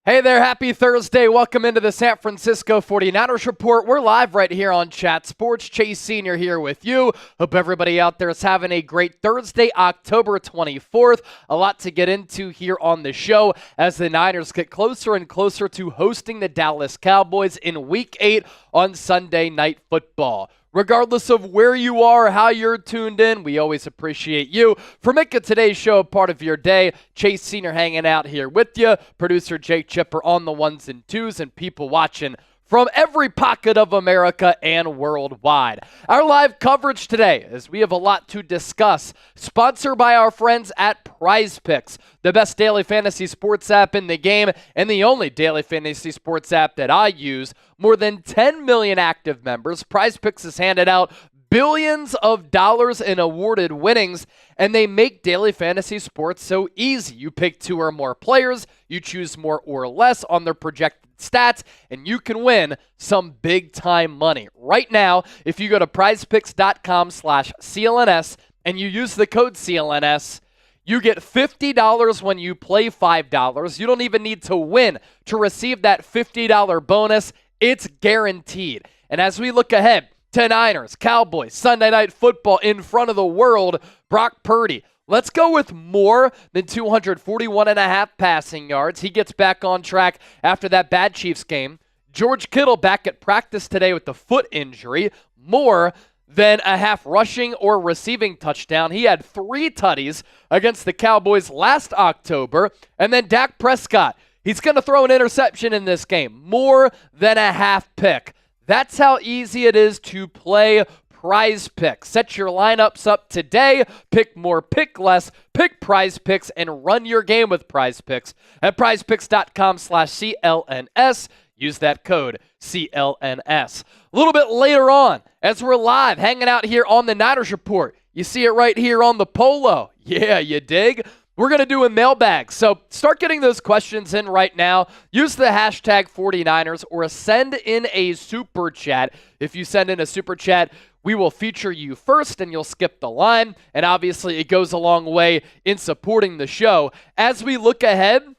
Hey there, happy Thursday. Welcome into the San Francisco 49ers Report. We're live right here on Chat Sports. Chase Sr. here with you. Hope everybody out there is having a great Thursday, October 24th. A lot to get into here on the show as the Niners get closer and closer to hosting the Dallas Cowboys in Week 8 on Sunday Night Football. Regardless of where you are, how you're tuned in, we always appreciate you for making today's show a part of your day. Chase Sr. hanging out here with you, producer Jake Chipper on the ones and twos, and people watching from every pocket of America and worldwide. Our live coverage today, as we have a lot to discuss, sponsored by our friends at Prize Picks, the best daily fantasy sports app in the game and the only daily fantasy sports app that I use. More than 10 million active members. Prize Picks has handed out billions of dollars in awarded winnings, and they make daily fantasy sports so easy. You pick two or more players, you choose more or less on their projected stats, and you can win some big-time money. Right now, if you go to prizepicks.com/CLNS and you use the code CLNS, you get $50 when you play $5. You don't even need to win to receive that $50 bonus. It's guaranteed. And as we look ahead to Niners, Cowboys, Sunday Night Football in front of the world, Brock Purdy. Let's go with more than 241.5 passing yards. He gets back on track after that bad Chiefs game. George Kittle back at practice today with the foot injury. More than a half rushing or receiving touchdown. He had 3 tutties against the Cowboys last October. And then Dak Prescott. He's going to throw an interception in this game. More than a half pick. That's how easy it is to play Prize Picks. Set your lineups up today. Pick more, pick less. Pick Prize Picks and run your game with Prize Picks at prizepicks.com/CLNS. Use that code CLNS. A little bit later on, as we're live hanging out here on the Niners Report, you see it right here on the polo. Yeah, you dig? We're going to do a mailbag, so start getting those questions in right now. Use the hashtag 49ers or send in a super chat. If you send in a super chat, we will feature you first and you'll skip the line. And obviously, it goes a long way in supporting the show. As we look ahead,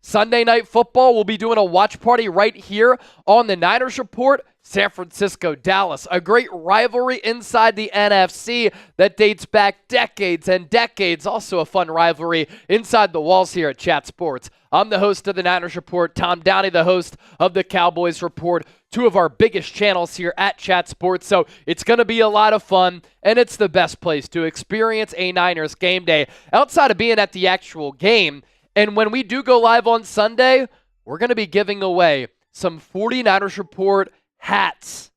Sunday Night Football, we'll be doing a watch party right here on the Niners Report. San Francisco, Dallas, a great rivalry inside the NFC that dates back decades and decades. Also a fun rivalry inside the walls here at Chat Sports. I'm the host of the Niners Report, Tom Downey, the host of the Cowboys Report, two of our biggest channels here at Chat Sports. So it's going to be a lot of fun, and it's the best place to experience a Niners game day outside of being at the actual game. And when we do go live on Sunday, we're going to be giving away some 49ers Report hats.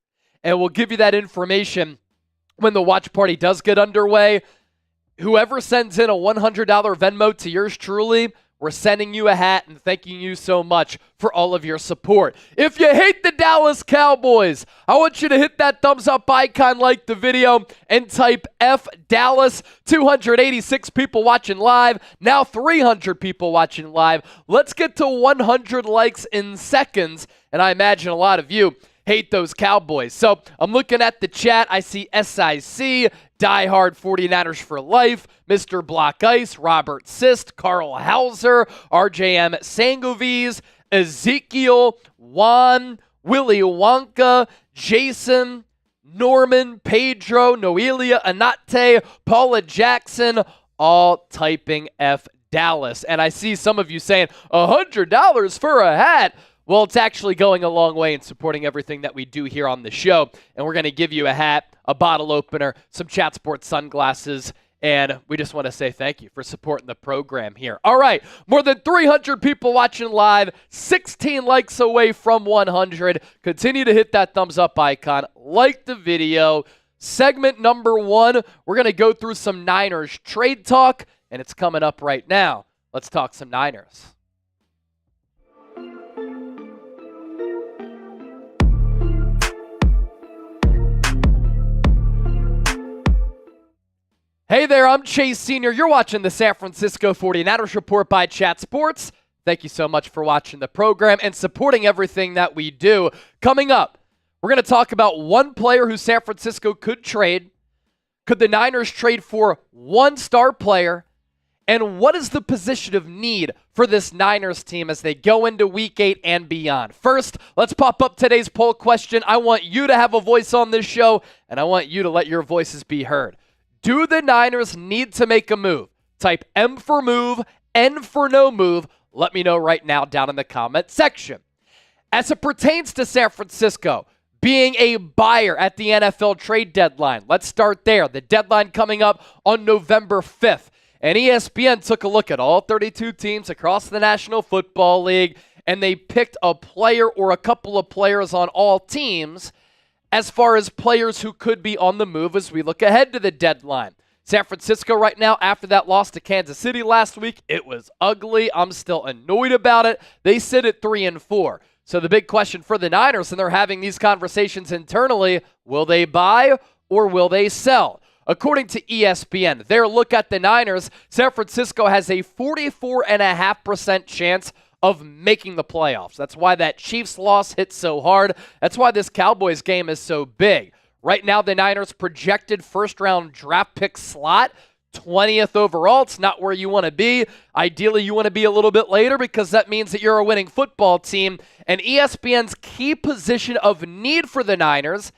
And we'll give you that information when the watch party does get underway. Whoever sends in a $100 Venmo to yours truly, we're sending you a hat and thanking you so much for all of your support. If you hate the Dallas Cowboys, I want you to hit that thumbs up icon, like the video, and type F Dallas. 286 people watching live, now 300 people watching live. Let's get to 100 likes in seconds, and I imagine a lot of you hate those Cowboys. So I'm looking at the chat. I see SIC, Diehard 49ers for Life, Mr. Block Ice, Robert Sist, Carl Hauser, RJM Sangovies, Ezekiel, Juan, Willy Wonka, Jason, Norman, Pedro, Noelia, Anate, Paula Jackson, all typing F Dallas. And I see some of you saying, $100 for a hat. Well, it's actually going a long way in supporting everything that we do here on the show. And we're going to give you a hat, a bottle opener, some Chat Sports sunglasses, and we just want to say thank you for supporting the program here. All right, more than 300 people watching live, 16 likes away from 100. Continue to hit that thumbs up icon, like the video. Segment number 1, we're going to go through some Niners trade talk, and it's coming up right now. Let's talk some Niners. Hey there, I'm Chase Sr. You're watching the San Francisco 49ers Report by Chat Sports. Thank you so much for watching the program and supporting everything that we do. Coming up, we're going to talk about one player who San Francisco could trade. Could the Niners trade for one star player? And what is the position of need for this Niners team as they go into Week 8 and beyond? First, let's pop up today's poll question. I want you to have a voice on this show, and I want you to let your voices be heard. Do the Niners need to make a move? Type M for move, N for no move. Let me know right now down in the comment section. As it pertains to San Francisco being a buyer at the NFL trade deadline, let's start there. The deadline coming up on November 5th. And ESPN took a look at all 32 teams across the National Football League, and they picked a player or a couple of players on all teams as far as players who could be on the move as we look ahead to the deadline. San Francisco right now, after that loss to Kansas City last week, it was ugly. I'm still annoyed about it. They sit at 3-4. So the big question for the Niners, and they're having these conversations internally, will they buy or will they sell? According to ESPN, their look at the Niners, San Francisco has a 44.5% chance of making the playoffs. That's why that Chiefs loss hit so hard. That's why this Cowboys game is so big. Right now, the Niners' projected first-round draft pick slot, 20th overall. It's not where you want to be. Ideally, you want to be a little bit later because that means that you're a winning football team. And ESPN's key position of need for the Niners,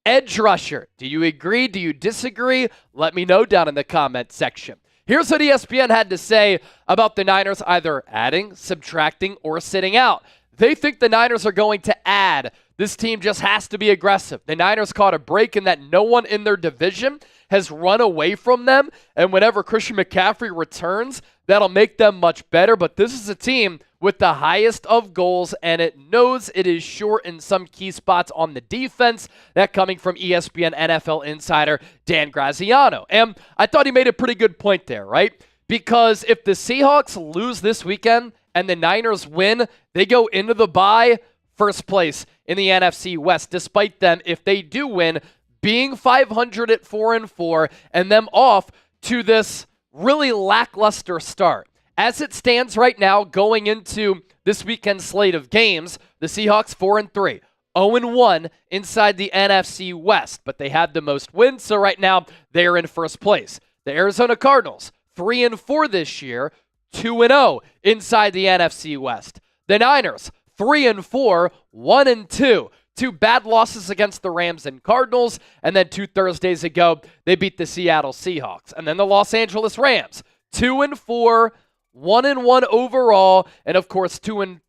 edge rusher. Do you agree? Do you disagree? Let me know down in the comment section. Here's what ESPN had to say about the Niners either adding, subtracting, or sitting out. They think the Niners are going to add. This team just has to be aggressive. The Niners caught a break in that no one in their division has run away from them. And whenever Christian McCaffrey returns, that'll make them much better. But this is a team with the highest of goals, and it knows it is short in some key spots on the defense. That coming from ESPN NFL insider Dan Graziano. And I thought he made a pretty good point there, right? Because if the Seahawks lose this weekend and the Niners win, they go into the bye first place in the NFC West, despite them, if they do win, being 500 at 4-4 and them off to this really lackluster start. As it stands right now, going into this weekend's slate of games, the Seahawks 4-3, 0-1 inside the NFC West, but they had the most wins, so right now they're in first place. The Arizona Cardinals, 3-4 this year, 2-0 inside the NFC West. The Niners, 3-4, 1-2. Two bad losses against the Rams and Cardinals, and then 2 Thursdays ago, they beat the Seattle Seahawks. And then the Los Angeles Rams, 2-4, 1-1 overall, and of course 2-4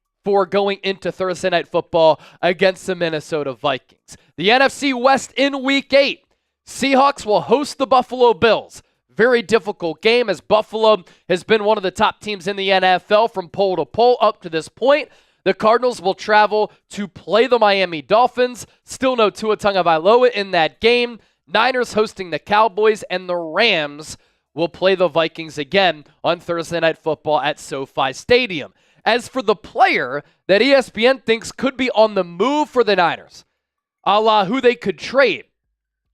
going into Thursday Night Football against the Minnesota Vikings. The NFC West in Week 8, Seahawks will host the Buffalo Bills. Very difficult game as Buffalo has been one of the top teams in the NFL from poll to poll up to this point. The Cardinals will travel to play the Miami Dolphins. Still no Tua Tagovailoa in that game. Niners hosting the Cowboys, and the Rams will play the Vikings again on Thursday Night Football at SoFi Stadium. As for the player that ESPN thinks could be on the move for the Niners, a la who they could trade,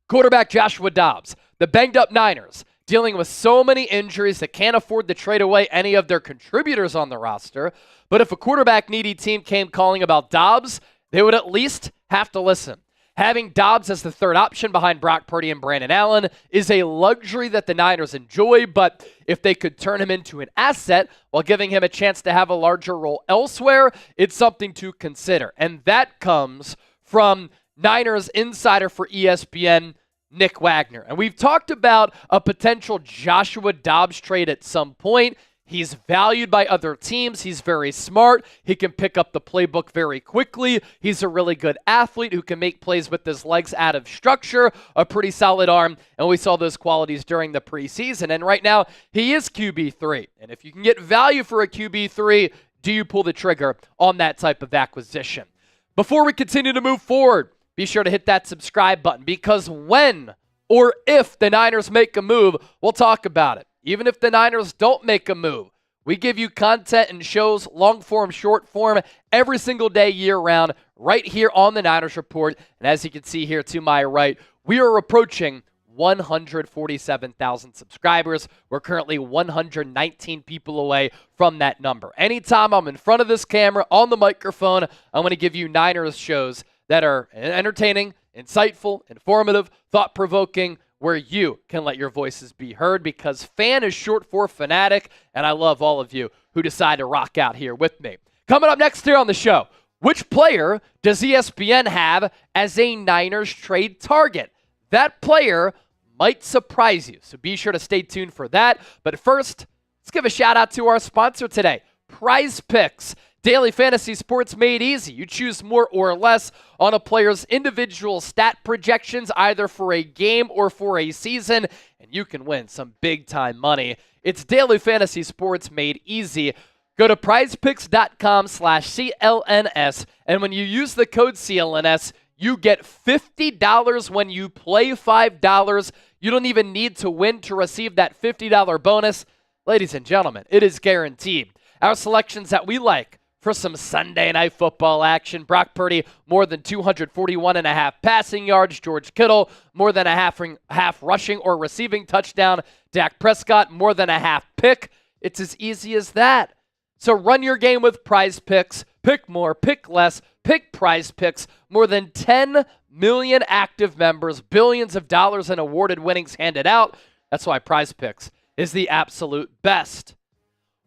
quarterback Joshua Dobbs. The banged-up Niners dealing with so many injuries that can't afford to trade away any of their contributors on the roster. But if a quarterback-needy team came calling about Dobbs, they would at least have to listen. Having Dobbs as the third option behind Brock Purdy and Brandon Allen is a luxury that the Niners enjoy, but if they could turn him into an asset while giving him a chance to have a larger role elsewhere, it's something to consider. And that comes from Niners insider for ESPN, Nick Wagner. And we've talked about a potential Joshua Dobbs trade at some point. He's valued by other teams. He's very smart. He can pick up the playbook very quickly. He's a really good athlete who can make plays with his legs out of structure, a pretty solid arm, and we saw those qualities during the preseason. And right now, he is QB3. And if you can get value for a QB3, do you pull the trigger on that type of acquisition? Before we continue to move forward, be sure to hit that subscribe button, because when or if the Niners make a move, we'll talk about it. Even if the Niners don't make a move, we give you content and shows, long form, short form, every single day, year round, right here on the Niners Report. And as you can see here to my right, we are approaching 147,000 subscribers. We're currently 119 people away from that number. Anytime I'm in front of this camera, on the microphone, I'm going to give you Niners shows that are entertaining, insightful, informative, thought-provoking. where you can let your voices be heard, because fan is short for fanatic, and I love all of you who decide to rock out here with me. Coming up next here on the show, which player does ESPN have as a Niners trade target? That player might surprise you, so be sure to stay tuned for that. But first, let's give a shout out to our sponsor today, Prize Picks. Daily fantasy sports made easy. You choose more or less on a player's individual stat projections, either for a game or for a season, and you can win some big-time money. It's daily fantasy sports made easy. Go to prizepicks.com/CLNS, and when you use the code CLNS, you get $50 when you play $5. You don't even need to win to receive that $50 bonus. Ladies and gentlemen, it is guaranteed. Our selections that we like for some Sunday night football action: Brock Purdy, more than 241.5 passing yards. George Kittle, more than a half rushing or receiving touchdown. Dak Prescott, more than a half pick. It's as easy as that. So run your game with Prize Picks. Pick more, pick less, pick Prize Picks. More than 10 million active members, billions of dollars in awarded winnings handed out. That's why Prize Picks is the absolute best.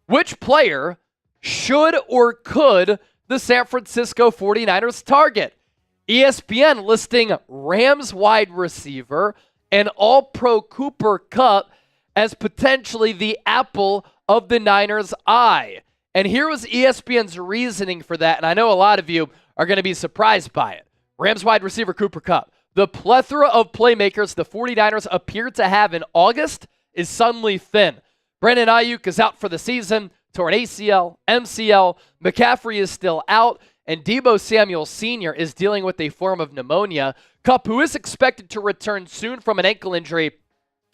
Which player should or could the San Francisco 49ers target? ESPN listing Rams wide receiver and All-Pro Cooper Kupp as potentially the apple of the Niners' eye. And here was ESPN's reasoning for that, and I know a lot of you are going to be surprised by it. Rams wide receiver Cooper Kupp. The plethora of playmakers the 49ers appear to have in August is suddenly thin. Brandon Ayuk is out for the season, torn ACL, MCL. McCaffrey is still out, and Deebo Samuel Sr. is dealing with a form of pneumonia. Kupp, who is expected to return soon from an ankle injury,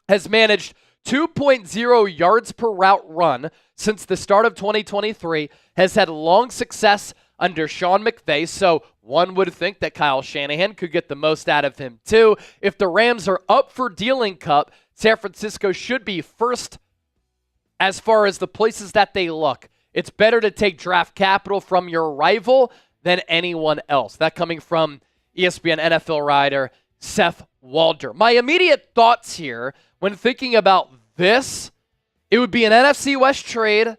has managed 2.0 yards per route run since the start of 2023, has had long success under Sean McVay, so one would think that Kyle Shanahan could get the most out of him too. If the Rams are up for dealing Kupp, San Francisco should be first as far as the places that they look. It's better to take draft capital from your rival than anyone else. That coming from ESPN NFL writer Seth Walder. My immediate thoughts here when thinking about this, it would be an NFC West trade.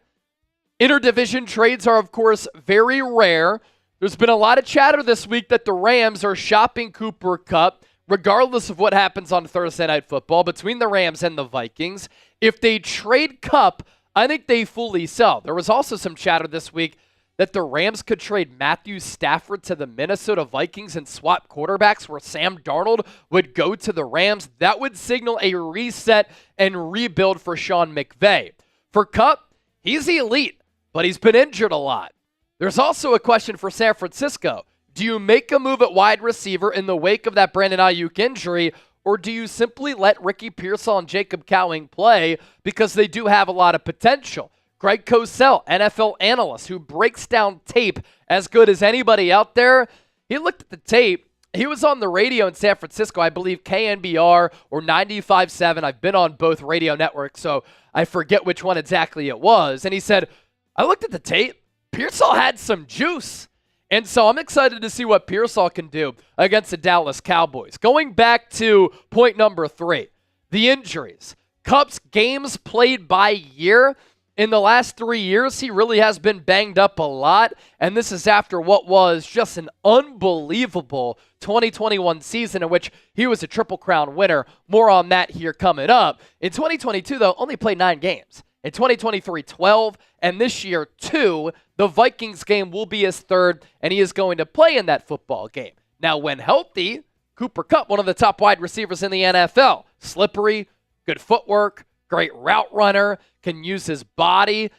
Interdivision trades are, of course, very rare. There's been a lot of chatter this week that the Rams are shopping Cooper Kupp, regardless of what happens on Thursday Night Football, between the Rams and the Vikings. If they trade Kupp, I think they fully sell. There was also some chatter this week that the Rams could trade Matthew Stafford to the Minnesota Vikings and swap quarterbacks, where Sam Darnold would go to the Rams. That would signal a reset and rebuild for Sean McVay. For Kupp, he's elite, but he's been injured a lot. There's also a question for San Francisco. Do you make a move at wide receiver in the wake of that Brandon Ayuk injury, or do you simply let Ricky Pearsall and Jacob Cowing play because they do have a lot of potential? Greg Cosell, NFL analyst who breaks down tape as good as anybody out there, he looked at the tape. He was on the radio in San Francisco, I believe KNBR or 95.7. I've been on both radio networks, so I forget which one exactly it was. And he said, I looked at the tape. Pearsall had some juice. And so I'm excited to see what Pearsall can do against the Dallas Cowboys. Going back to point number 3, the injuries. Kupp's games played by year. In the last 3 years, he really has been banged up a lot, and this is after what was just an unbelievable 2021 season in which he was a Triple Crown winner. More on that here coming up. In 2022, though, only played 9 games. In 2023, 12, and this year, 2. The Vikings game will be his 3rd, and he is going to play in that football game. Now, when healthy, Cooper Kupp, one of the top wide receivers in the NFL. Slippery, good footwork, great route runner, can use his body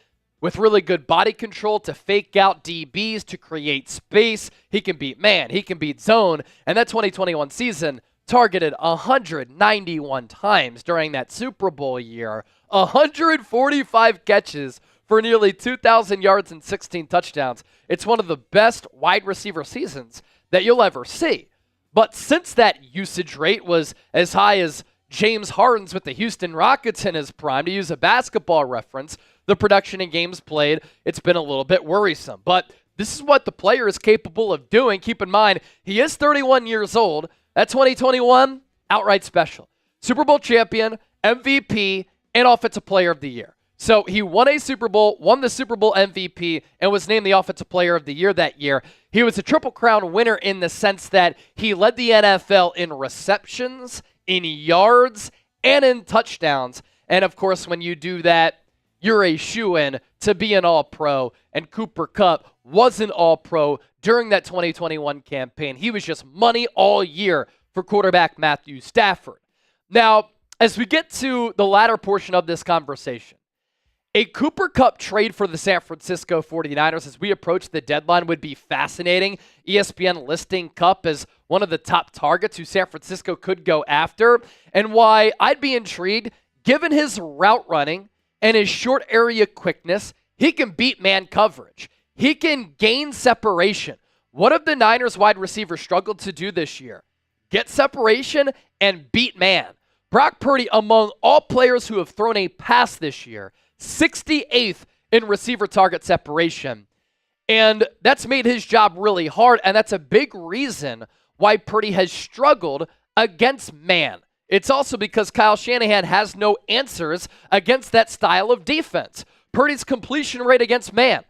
with really good body control to fake out DBs, to create space. He can beat man, he can beat zone, and that 2021 season targeted 191 times during that Super Bowl year. 145 catches for nearly 2,000 yards and 16 touchdowns. It's one of the best wide receiver seasons that you'll ever see. But since that usage rate was as high as James Harden's with the Houston Rockets in his prime, to use a basketball reference, the production in games played, it's been a little bit worrisome. But this is what the player is capable of doing. Keep in mind, he is 31 years old. That 2021, outright special. Super Bowl champion, MVP, and Offensive Player of the Year. So he won a Super Bowl, won the Super Bowl MVP, and was named the Offensive Player of the Year that year. He was a Triple Crown winner in the sense that he led the NFL in receptions, in yards, and in touchdowns. And of course, when you do that, you're a shoo-in to be an All-Pro. And Cooper Kupp was an All-Pro during that 2021 campaign. He was just money all year for quarterback Matthew Stafford. Now, as we get to the latter portion of this conversation, a Cooper Kupp trade for the San Francisco 49ers as we approach the deadline would be fascinating. ESPN listing Kupp as one of the top targets who San Francisco could go after. And why I'd be intrigued, given his route running and his short area quickness, he can beat man coverage. He can gain separation. What have the Niners wide receivers struggled to do this year? Get separation and beat man. Brock Purdy, among all players who have thrown a pass this year, 68th in receiver target separation. And that's made his job really hard, and that's a big reason why Purdy has struggled against man. It's also because Kyle Shanahan has no answers against that style of defense. Purdy's completion rate against man,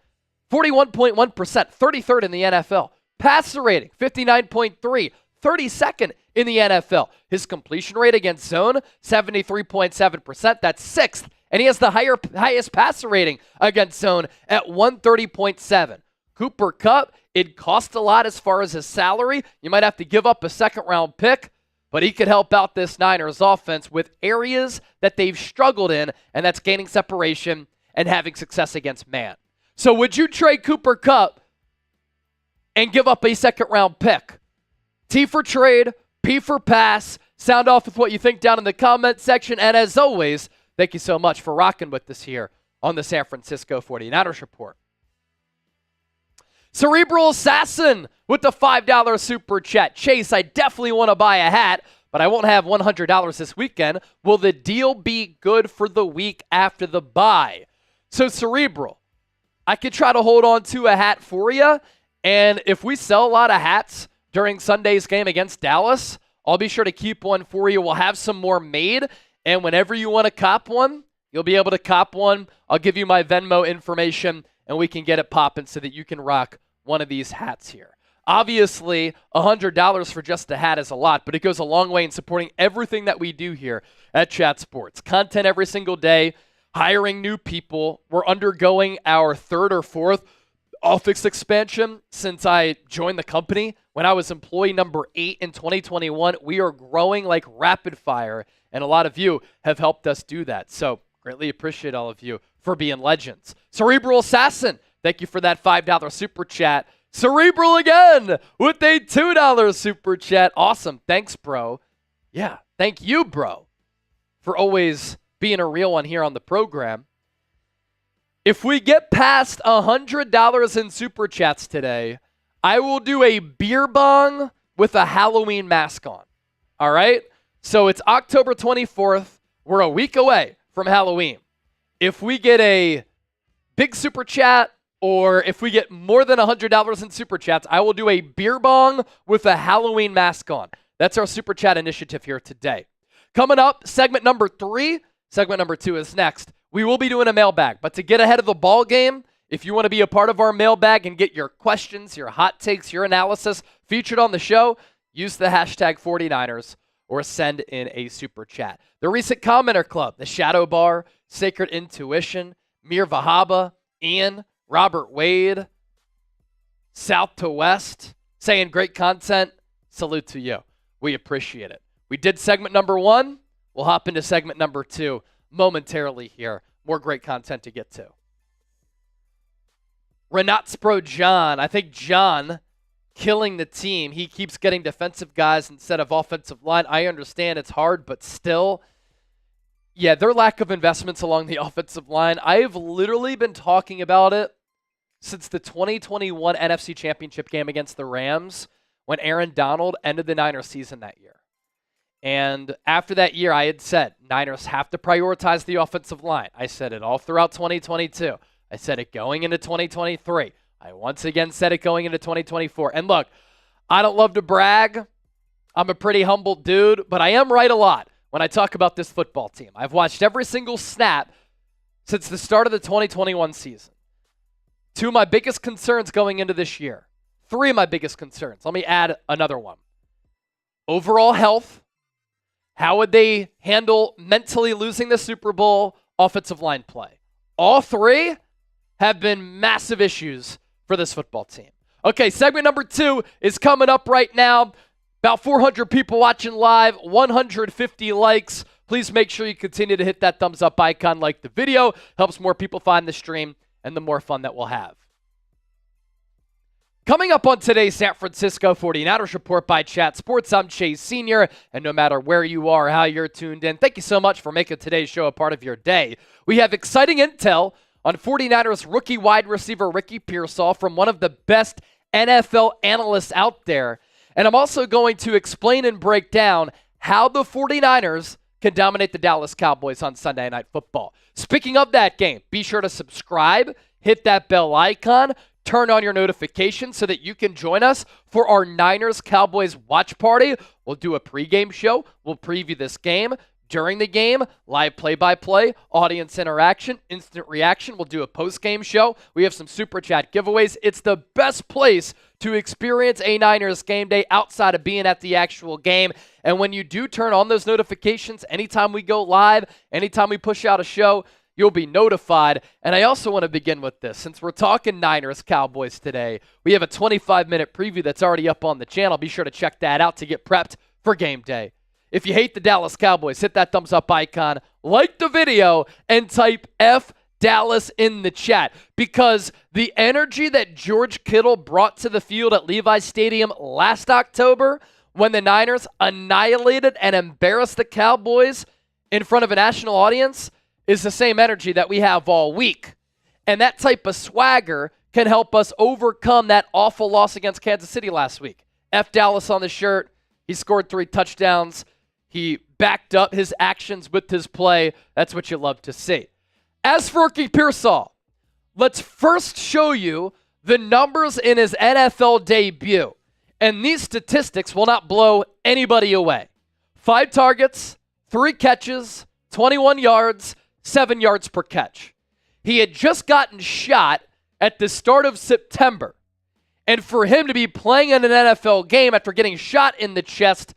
41.1%, 33rd in the NFL. Passer rating, 59.3, 32nd in the NFL. His completion rate against zone, 73.7%. That's 6th. And he has the highest passer rating against zone at 130.7. Cooper Kupp, it costs a lot as far as his salary. You might have to give up a second-round pick, but he could help out this Niners offense with areas that they've struggled in, and that's gaining separation and having success against man. So would you trade Cooper Kupp and give up a second-round pick? T for trade, P for pass. Sound off with what you think down in the comment section. And as always, thank you so much for rocking with us here on the San Francisco 49ers Report. Cerebral Assassin with the $5 super chat. Chase, I definitely want to buy a hat, but I won't have $100 this weekend. Will the deal be good for the week after the bye? So Cerebral, I could try to hold on to a hat for you, and if we sell a lot of hats during Sunday's game against Dallas, I'll be sure to keep one for you. We'll have some more made, and whenever you want to cop one, you'll be able to cop one. I'll give you my Venmo information, and we can get it popping so that you can rock one of these hats here. Obviously, $100 for just a hat is a lot, but it goes a long way in supporting everything that we do here at Chat Sports. Content every single day, hiring new people. We're undergoing our third or fourth office expansion since I joined the company. When I was employee number 8 in 2021, we are growing like rapid fire, and a lot of you have helped us do that. So greatly appreciate all of you for being legends. Cerebral Assassin, thank you for that $5 super chat. Cerebral again with a $2 super chat. Awesome. Thanks, bro. Yeah, thank you, bro, for always being a real one here on the program. If we get past $100 in super chats today, I will do a beer bong with a Halloween mask on. All right? So it's October 24th. We're a week away from Halloween. If we get a big super chat, or if we get more than $100 in super chats, I will do a beer bong with a Halloween mask on. That's our super chat initiative here today. Coming up, segment number 3. Segment number 2 is next. We will be doing a mailbag, but to get ahead of the ball game, if you want to be a part of our mailbag and get your questions, your hot takes, your analysis featured on the show, use the hashtag 49ers or send in a super chat. The recent commenter club, the Shadow Bar, Sacred Intuition, Mir Vahaba, Ian, Robert Wade, South to West, saying great content. Salute to you. We appreciate it. We did segment number 1. We'll hop into segment number 2 momentarily here. More great content to get to. Renatspro John. I think John killing the team. He keeps getting defensive guys instead of offensive line. I understand it's hard, but still, yeah, their lack of investments along the offensive line. I've literally been talking about it since the 2021 NFC Championship game against the Rams when Aaron Donald ended the Niners season that year. And after that year, I had said, Niners have to prioritize the offensive line. I said it all throughout 2022. I said it going into 2023. I once again said it going into 2024. And look, I don't love to brag. I'm a pretty humble dude, but I am right a lot when I talk about this football team. I've watched every single snap since the start of the 2021 season. Two of my biggest concerns going into this year. Three of my biggest concerns. Let me add another one. Overall health. How would they handle mentally losing the Super Bowl? Offensive line play. All three have been massive issues for this football team. Okay, segment number 2 is coming up right now. About 400 people watching live, 150 likes. Please make sure you continue to hit that thumbs up icon, like the video. Helps more people find the stream and the more fun that we'll have. Coming up on today's San Francisco 49ers Report by Chat Sports, I'm Chase Sr., and no matter where you are or how you're tuned in, thank you so much for making today's show a part of your day. We have exciting intel on 49ers rookie wide receiver Ricky Pearsall from one of the best NFL analysts out there. And I'm also going to explain and break down how the 49ers can dominate the Dallas Cowboys on Sunday Night Football. Speaking of that game, be sure to subscribe, hit that bell icon, turn on your notifications so that you can join us for our Niners-Cowboys watch party. We'll do a pregame show. We'll preview this game. During the game, live play-by-play, audience interaction, instant reaction. We'll do a post-game show. We have some Super Chat giveaways. It's the best place to experience a Niners game day outside of being at the actual game. And when you do turn on those notifications, anytime we go live, anytime we push out a show, you'll be notified. And I also want to begin with this. Since we're talking Niners-Cowboys today, we have a 25-minute preview that's already up on the channel. Be sure to check that out to get prepped for game day. If you hate the Dallas Cowboys, hit that thumbs up icon, like the video, and type F Dallas in the chat, because the energy that George Kittle brought to the field at Levi's Stadium last October when the Niners annihilated and embarrassed the Cowboys in front of a national audience is the same energy that we have all week. And that type of swagger can help us overcome that awful loss against Kansas City last week. F Dallas on the shirt. He scored 3 touchdowns. He backed up his actions with his play. That's what you love to see. As for Ricky Pearsall, let's first show you the numbers in his NFL debut. And these statistics will not blow anybody away. 5 targets, 3 catches, 21 yards, 7 yards per catch. He had just gotten shot at the start of September. And for him to be playing in an NFL game after getting shot in the chest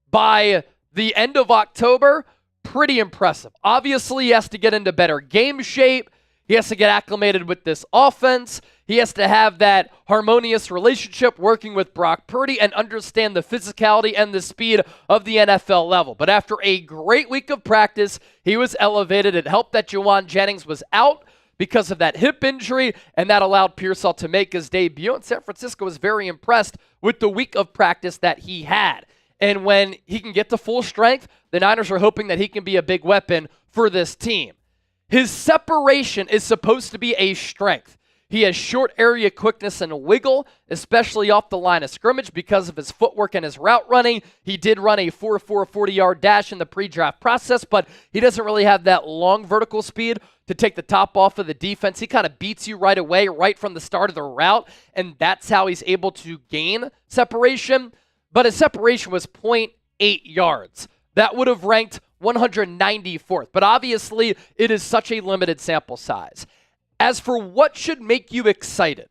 by the end of October, pretty impressive. Obviously, he has to get into better game shape. He has to get acclimated with this offense. He has to have that harmonious relationship working with Brock Purdy and understand the physicality and the speed of the NFL level. But after a great week of practice, he was elevated. It helped that Juwan Jennings was out because of that hip injury, and that allowed Pearsall to make his debut. And San Francisco was very impressed with the week of practice that he had. And when he can get to full strength, the Niners are hoping that he can be a big weapon for this team. His separation is supposed to be a strength. He has short area quickness and wiggle, especially off the line of scrimmage because of his footwork and his route running. He did run a 4.4 40-yard dash in the pre-draft process, but he doesn't really have that long vertical speed to take the top off of the defense. He kind of beats you right away, right from the start of the route, and that's how he's able to gain separation. But his separation was 0.8 yards. That would have ranked 194th. But obviously, it is such a limited sample size. As for what should make you excited,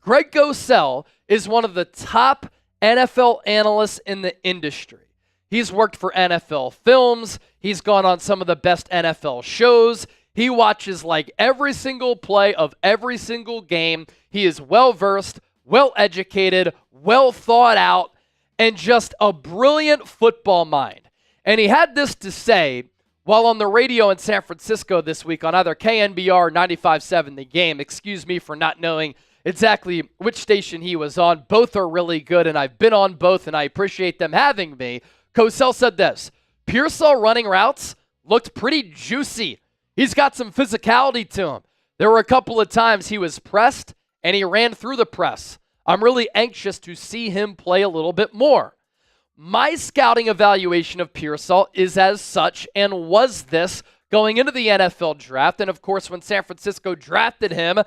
Greg Gosell is one of the top NFL analysts in the industry. He's worked for NFL Films. He's gone on some of the best NFL shows. He watches like every single play of every single game. He is well-versed, well-educated, well thought out, and just a brilliant football mind. And he had this to say while on the radio in San Francisco this week on either KNBR or 95.7 The Game. Excuse me for not knowing exactly which station he was on. Both are really good, and I've been on both, and I appreciate them having me. Cosell said this: Pearsall running routes looked pretty juicy. He's got some physicality to him. There were a couple of times he was pressed, and he ran through the press. I'm really anxious to see him play a little bit more. My scouting evaluation of Pearsall is as such, and was this going into the NFL draft. And of course, when San Francisco drafted him,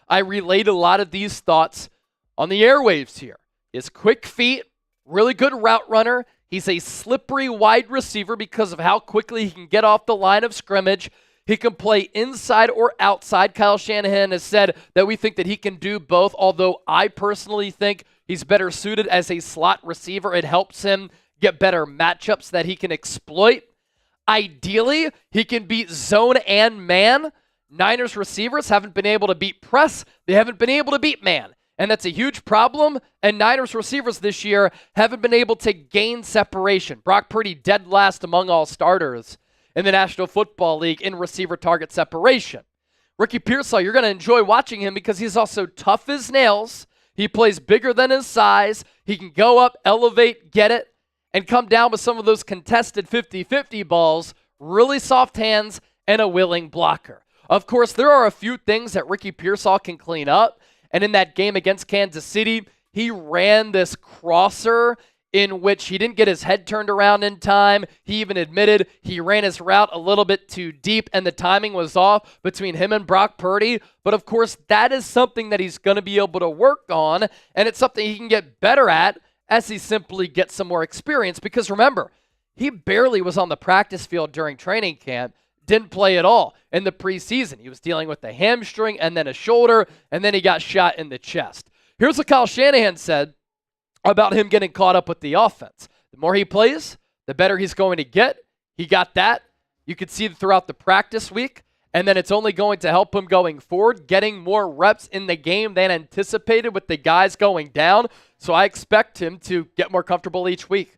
I relayed a lot of these thoughts on the airwaves here. His quick feet, really good route runner. He's a slippery wide receiver because of how quickly he can get off the line of scrimmage. He can play inside or outside. Kyle Shanahan has said that we think that he can do both, although I personally think he's better suited as a slot receiver. It helps him get better matchups that he can exploit. Ideally, he can beat zone and man. Niners receivers haven't been able to beat press. They haven't been able to beat man. And that's a huge problem. And Niners receivers this year haven't been able to gain separation. Brock Purdy dead last among all starters in the National Football League in receiver target separation. Ricky Pearsall, you're going to enjoy watching him because he's also tough as nails. He plays bigger than his size. He can go up, elevate, get it, and come down with some of those contested 50-50 balls, really soft hands, and a willing blocker. Of course, there are a few things that Ricky Pearsall can clean up. And in that game against Kansas City, he ran this crosser in which he didn't get his head turned around in time. He even admitted he ran his route a little bit too deep, and the timing was off between him and Brock Purdy. But of course, that is something that he's going to be able to work on, and it's something he can get better at as he simply gets some more experience. Because remember, he barely was on the practice field during training camp. Didn't play at all in the preseason. He was dealing with a hamstring and then a shoulder, and then he got shot in the chest. Here's what Kyle Shanahan said about him getting caught up with the offense. The more he plays, the better he's going to get. He got that. You could see throughout the practice week, and then it's only going to help him going forward, getting more reps in the game than anticipated with the guys going down. So I expect him to get more comfortable each week.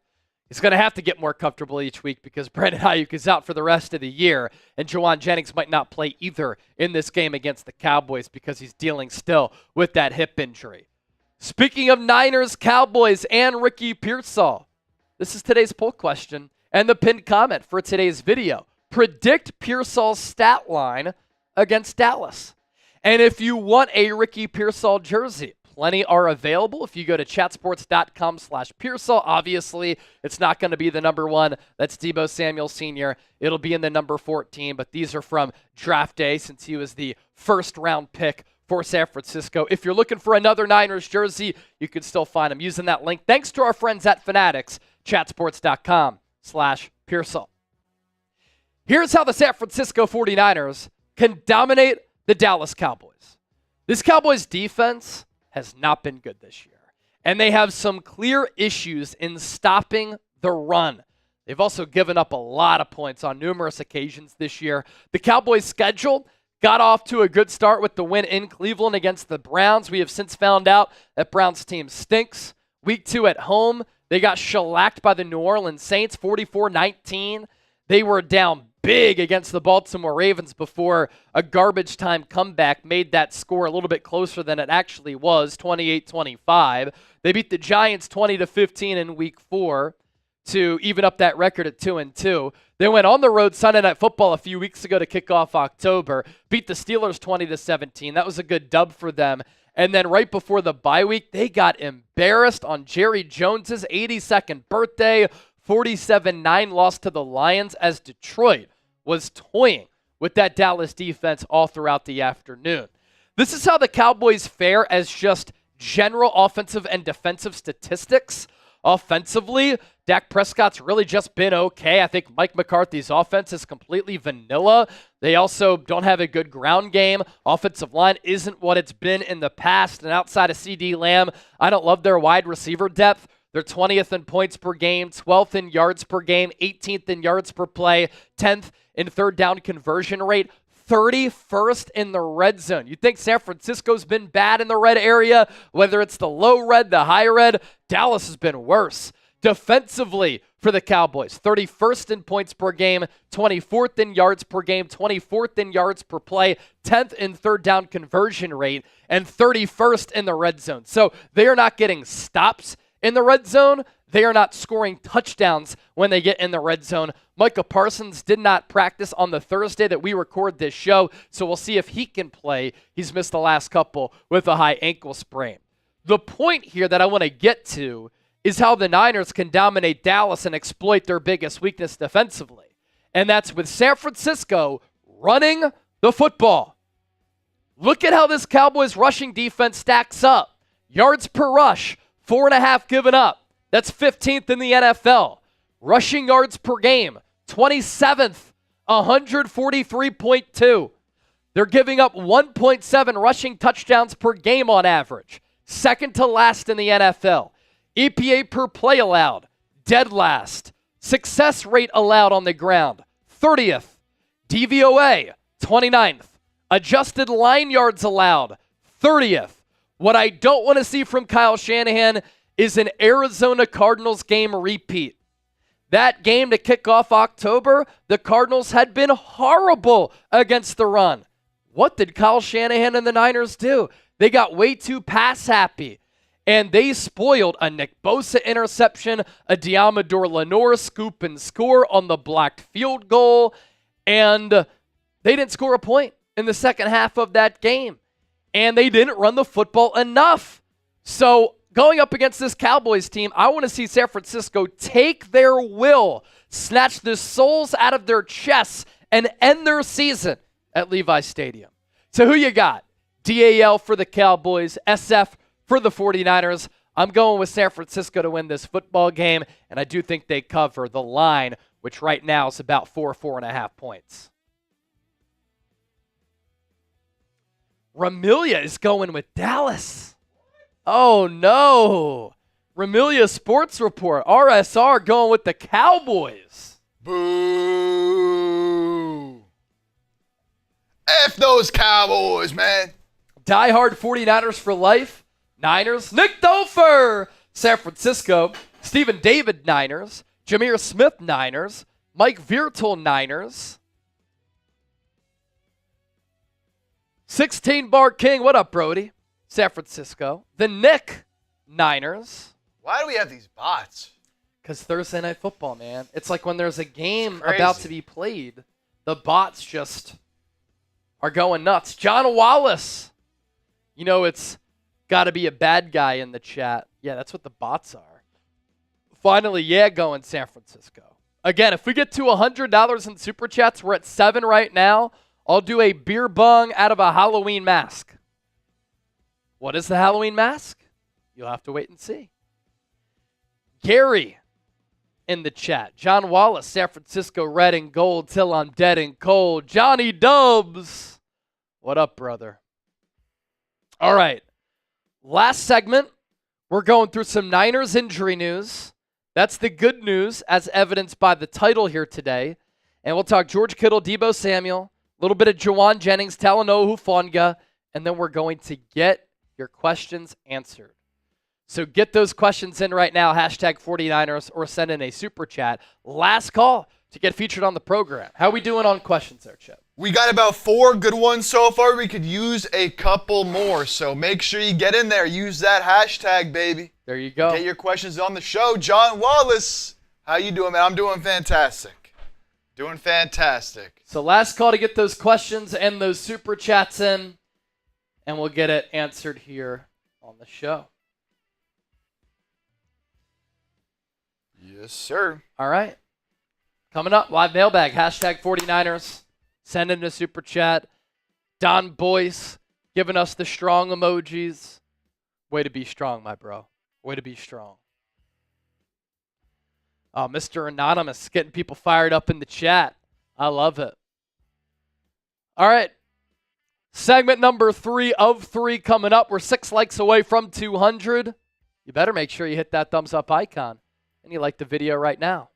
He's going to have to get more comfortable each week because Brandon Ayuk is out for the rest of the year, and Juwan Jennings might not play either in this game against the Cowboys because he's dealing still with that hip injury. Speaking of Niners, Cowboys, and Ricky Pearsall, this is today's poll question and the pinned comment for today's video. Predict Pearsall's stat line against Dallas. And if you want a Ricky Pearsall jersey, plenty are available. If you go to chatsports.com/Pearsall, obviously it's not going to be the number 1. That's Deebo Samuel Sr. It'll be in the number 14, but these are from draft day since he was the first round pick for San Francisco. If you're looking for another Niners jersey, you can still find them using that link. Thanks to our friends at Fanatics, chatsports.com/Pearsall. Here's how the San Francisco 49ers can dominate the Dallas Cowboys. This Cowboys defense has not been good this year, and they have some clear issues in stopping the run. They've also given up a lot of points on numerous occasions this year. The Cowboys' schedule got off to a good start with the win in Cleveland against the Browns. We have since found out that Browns team stinks. Week 2 at home, they got shellacked by the New Orleans Saints, 44-19. They were down big against the Baltimore Ravens before a garbage time comeback made that score a little bit closer than it actually was, 28-25. They beat the Giants 20-15 in week 4 to even up that record at 2-2. They went on the road Sunday Night Football a few weeks ago to kick off October, beat the Steelers 20-17. That was a good dub for them. And then right before the bye week, they got embarrassed on Jerry Jones's 82nd birthday, 47-9 loss to the Lions as Detroit was toying with that Dallas defense all throughout the afternoon. This is how the Cowboys fare as just general offensive and defensive statistics. Offensively, Dak Prescott's really just been okay. I think Mike McCarthy's offense is completely vanilla. They also don't have a good ground game. Offensive line isn't what it's been in the past. And outside of CD Lamb, I don't love their wide receiver depth. They're 20th in points per game, 12th in yards per game, 18th in yards per play, 10th in third down conversion rate, 31st in the red zone. You think San Francisco's been bad in the red area, whether it's the low red, the high red, Dallas has been worse. Defensively for the Cowboys, 31st in points per game, 24th in yards per game, 24th in yards per play, 10th in third down conversion rate, and 31st in the red zone. So they are not getting stops in the red zone. They are not scoring touchdowns when they get in the red zone. Micah Parsons did not practice on the Thursday that we record this show, so we'll see if he can play. He's missed the last couple with a high ankle sprain. The point here that I want to get to is how the Niners can dominate Dallas and exploit their biggest weakness defensively, and that's with San Francisco running the football. Look at how this Cowboys rushing defense stacks up. Yards per rush, 4.5 given up. That's 15th in the NFL. Rushing yards per game, 27th, 143.2. They're giving up 1.7 rushing touchdowns per game on average. Second to last in the NFL. EPA per play allowed, dead last. Success rate allowed on the ground, 30th. DVOA, 29th. Adjusted line yards allowed, 30th. What I don't want to see from Kyle Shanahan is an Arizona Cardinals game repeat. That game to kick off October, the Cardinals had been horrible against the run. What did Kyle Shanahan and the Niners do? They got way too pass happy. And they spoiled a Nick Bosa interception, a Diamador Lenore scoop and score on the blocked field goal. And they didn't score a point in the second half of that game. And they didn't run the football enough. So going up against this Cowboys team, I want to see San Francisco take their will, snatch the souls out of their chests, and end their season at Levi Stadium. So who you got? DAL for the Cowboys, SF for the 49ers. I'm going with San Francisco to win this football game, and I do think they cover the line, which right now is about 4.5 points. Ramilia is going with Dallas. Oh, no. Ramilia Sports Report, RSR going with the Cowboys. Boo. F those Cowboys, man. Diehard 49ers for life. Niners. Nick Dofer, San Francisco. Stephen David, Niners. Jameer Smith, Niners. Mike Viertel, Niners. 16 Bar King, what up, Brody? San Francisco. The Nick, Niners. Why do we have these bots? Because Thursday Night Football, man. It's like when there's a game about to be played, the bots just are going nuts. John Wallace. You know, it's got to be a bad guy in the chat. Yeah, that's what the bots are. Finally, yeah, going San Francisco. Again, if we get to $100 in Super Chats, we're at 7 right now. I'll do a beer bong out of a Halloween mask. What is the Halloween mask? You'll have to wait and see. Gary in the chat. John Wallace, San Francisco, red and gold till I'm dead and cold. Johnny Dubs. What up, brother? All right. Last segment, we're going through some Niners injury news. That's the good news as evidenced by the title here today. And we'll talk George Kittle, Deebo Samuel, a little bit of Jawan Jennings, Talanoa Hufanga, and then we're going to get your questions answered. So get those questions in right now, hashtag 49ers, or send in a super chat. Last call to get featured on the program. How are we doing on questions there, Chip? We got about 4 good ones so far. We could use a couple more, so make sure you get in there. Use that hashtag, baby. There you go. Get your questions on the show. John Wallace, how you doing, man? I'm doing fantastic. Doing fantastic. So last call to get those questions and those super chats in, and we'll get it answered here on the show. Yes, sir. All right. Coming up, live mailbag, hashtag 49ers. Send in a super chat. Don Boyce giving us the strong emojis. Way to be strong, my bro. Way to be strong. Oh, Mr. Anonymous getting people fired up in the chat. I love it. All right. Segment number 3 of 3 coming up. We're 6 likes away from 200. You better make sure you hit that thumbs up icon and you like the video right now.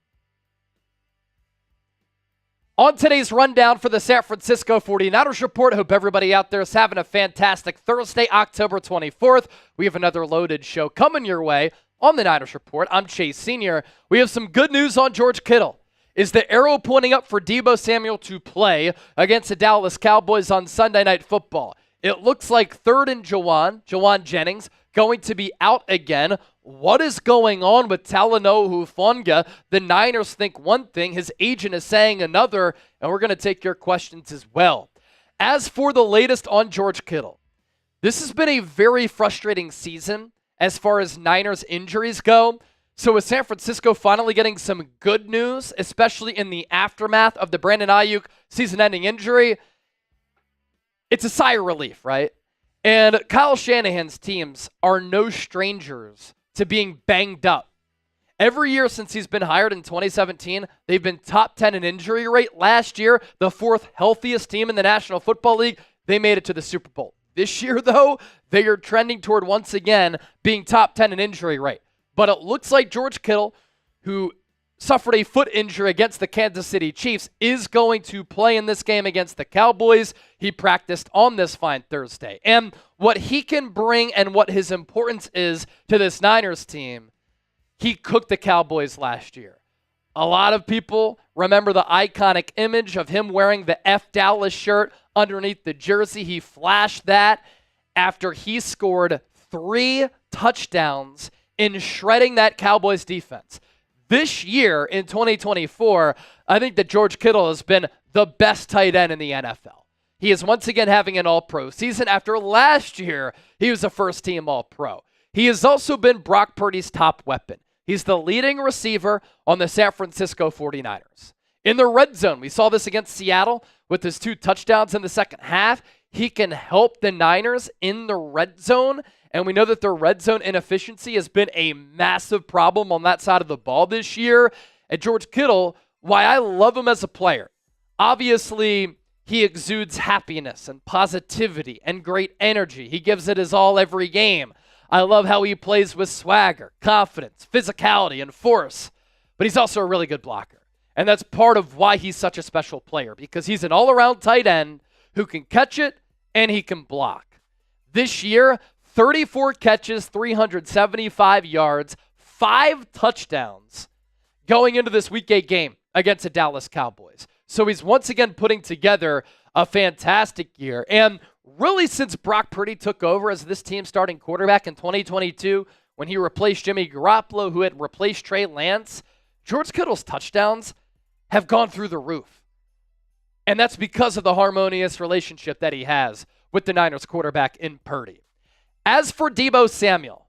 On today's rundown for the San Francisco 49ers report, hope everybody out there is having a fantastic Thursday, October 24th. We have another loaded show coming your way on the Niners report. I'm Chase Sr. We have some good news on George Kittle. Is the arrow pointing up for Deebo Samuel to play against the Dallas Cowboys on Sunday Night Football? It looks like third and Jawan Jennings, going to be out again. What is going on with Talanoa Hufanga? The Niners think one thing, his agent is saying another, and we're going to take your questions as well. As for the latest on George Kittle, this has been a very frustrating season as far as Niners injuries go. So with San Francisco finally getting some good news, especially in the aftermath of the Brandon Ayuk season-ending injury, it's a sigh of relief, right? And Kyle Shanahan's teams are no strangers to being banged up. Every year since he's been hired in 2017, they've been top 10 in injury rate. Last year, the 4th healthiest team in the National Football League, they made it to the Super Bowl. This year, though, they are trending toward once again being top 10 in injury rate. But it looks like George Kittle, who suffered a foot injury against the Kansas City Chiefs, is going to play in this game against the Cowboys. He practiced on this fine Thursday. And what he can bring and what his importance is to this Niners team, he cooked the Cowboys last year. A lot of people remember the iconic image of him wearing the F Dallas shirt underneath the jersey. He flashed that after he scored 3 touchdowns in shredding that Cowboys defense. This year, in 2024, I think that George Kittle has been the best tight end in the NFL. He is once again having an all-pro season. After last year, he was a first-team all-pro. He has also been Brock Purdy's top weapon. He's the leading receiver on the San Francisco 49ers. In the red zone, we saw this against Seattle with his 2 touchdowns in the second half. He can help the Niners in the red zone, and we know that their red zone inefficiency has been a massive problem on that side of the ball this year. And George Kittle, why I love him as a player, obviously he exudes happiness and positivity and great energy. He gives it his all every game. I love how he plays with swagger, confidence, physicality, and force. But he's also a really good blocker. And that's part of why he's such a special player, because he's an all-around tight end who can catch it and he can block. This year, 34 catches, 375 yards, 5 touchdowns going into this Week 8 game against the Dallas Cowboys. So he's once again putting together a fantastic year. And really, since Brock Purdy took over as this team's starting quarterback in 2022, when he replaced Jimmy Garoppolo, who had replaced Trey Lance, George Kittle's touchdowns have gone through the roof. And that's because of the harmonious relationship that he has with the Niners quarterback in Purdy. As for Deebo Samuel,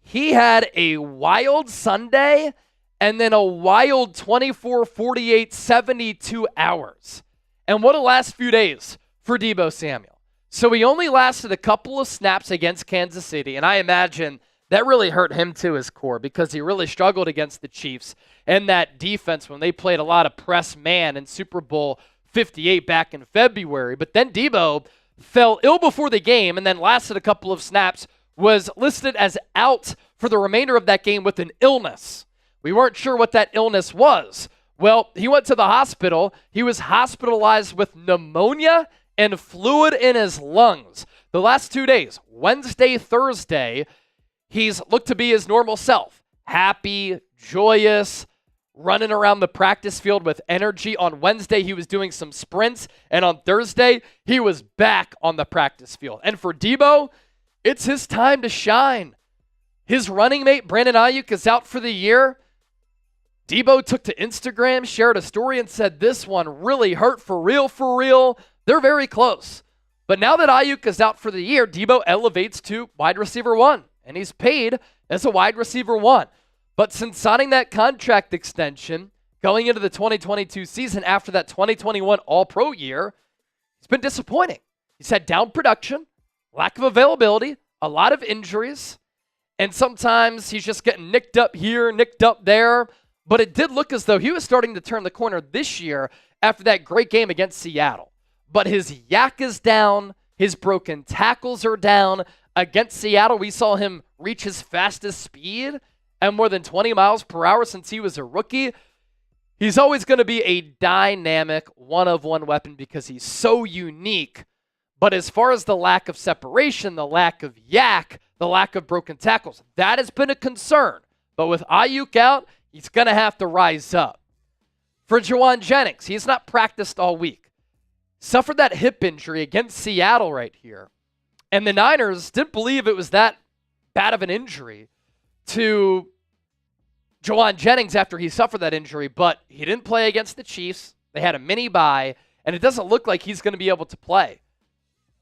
he had a wild Sunday and then a wild 24, 48, 72 hours. And what a last few days for Deebo Samuel. So he only lasted a couple of snaps against Kansas City, and I imagine that really hurt him to his core because he really struggled against the Chiefs and that defense when they played a lot of press man in Super Bowl 58 back in February. But then Deebo fell ill before the game and then lasted a couple of snaps, was listed as out for the remainder of that game with an illness. We weren't sure what that illness was. Well, he went to the hospital. He was hospitalized with pneumonia and fluid in his lungs. The last 2 days, Wednesday, Thursday, he's looked to be his normal self. Happy, joyous, running around the practice field with energy. On Wednesday, he was doing some sprints. And on Thursday, he was back on the practice field. And for Deebo, it's his time to shine. His running mate, Brandon Ayuk, is out for the year. Deebo took to Instagram, shared a story, and said, "This one really hurt for real, for real." They're very close. But now that Ayuk is out for the year, Deebo elevates to wide receiver 1, and he's paid as a wide receiver 1. But since signing that contract extension, going into the 2022 season after that 2021 All-Pro year, it's been disappointing. He's had down production, lack of availability, a lot of injuries, and sometimes he's just getting nicked up here, nicked up there. But it did look as though he was starting to turn the corner this year after that great game against Seattle. But his yak is down. His broken tackles are down. Against Seattle, we saw him reach his fastest speed at more than 20 miles per hour since he was a rookie. He's always going to be a dynamic one-of-one weapon because he's so unique. But as far as the lack of separation, the lack of yak, the lack of broken tackles, that has been a concern. But with Ayuk out, he's going to have to rise up. For Juwan Jennings, he's not practiced all week. Suffered that hip injury against Seattle right here. And the Niners didn't believe it was that bad of an injury to Juwan Jennings after he suffered that injury, but he didn't play against the Chiefs. They had a mini bye, and it doesn't look like he's going to be able to play